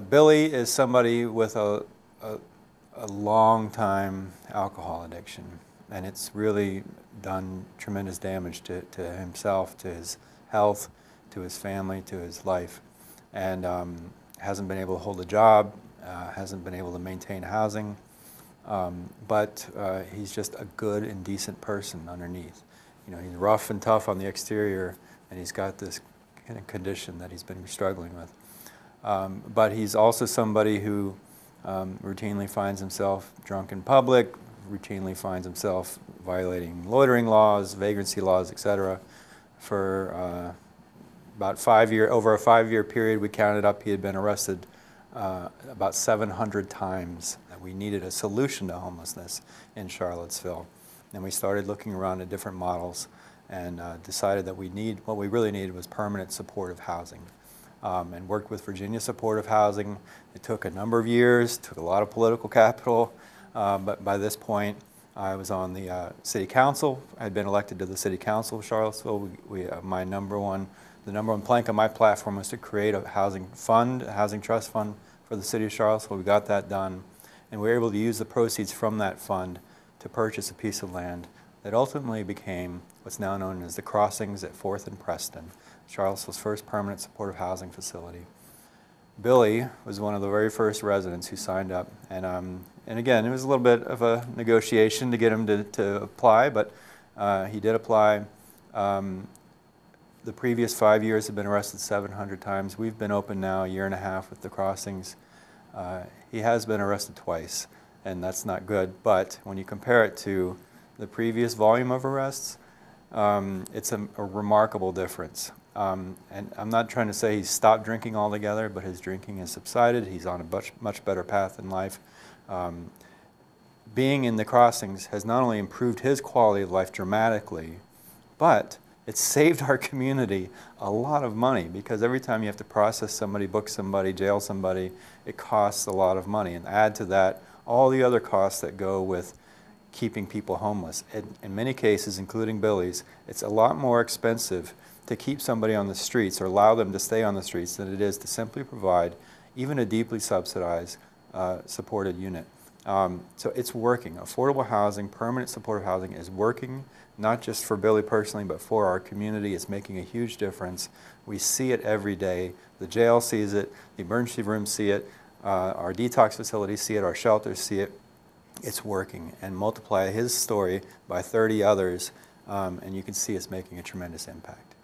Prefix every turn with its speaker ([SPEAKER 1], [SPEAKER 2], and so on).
[SPEAKER 1] Billy is somebody with a long time alcohol addiction, and it's really done tremendous damage to himself, to his health, to his family, to his life, and hasn't been able to hold a job, hasn't been able to maintain housing, but he's just a good and decent person underneath. You know, he's rough and tough on the exterior, and he's got this kind of condition that he's been struggling with. But he's also somebody who routinely finds himself drunk in public, routinely finds himself violating loitering laws, vagrancy laws, etc. For about over a 5-year period, we counted up, he had been arrested about 700 times. We needed a solution to homelessness in Charlottesville. And we started looking around at different models and decided that what we really needed was permanent supportive housing. And worked with Virginia Supportive Housing. It took a number of years, took a lot of political capital, but by this point I was on the city council. I had been elected to the city council of Charlottesville. The number one plank on my platform was to create a housing fund, a housing trust fund for the city of Charlottesville. We got that done, and we were able to use the proceeds from that fund to purchase a piece of land that ultimately became what's now known as the Crossings at 4th and Preston, Charlottesville's first permanent supportive housing facility. Billy was one of the very first residents who signed up, and again, it was a little bit of a negotiation to get him to apply, but he did apply. The previous 5 years have been arrested 700 times. We've been open now a year and a half with the Crossings. He has been arrested twice, and that's not good, but when you compare it to the previous volume of arrests, it's a remarkable difference. And I'm not trying to say he's stopped drinking altogether, but his drinking has subsided. He's on a much better path in life. Being in the Crossings has not only improved his quality of life dramatically, but it's saved our community a lot of money, because every time you have to process somebody, book somebody, jail somebody, it costs a lot of money. And add to that all the other costs that go with keeping people homeless. In many cases, including Billy's, it's a lot more expensive to keep somebody on the streets or allow them to stay on the streets than it is to simply provide even a deeply subsidized supported unit. So it's working. Affordable housing, permanent supportive housing is working, not just for Billy personally, but for our community. It's making a huge difference. We see it every day. The jail sees it, the emergency rooms see it, our detox facilities see it, our shelters see it. It's working. And multiply his story by 30 others, and you can see it's making a tremendous impact.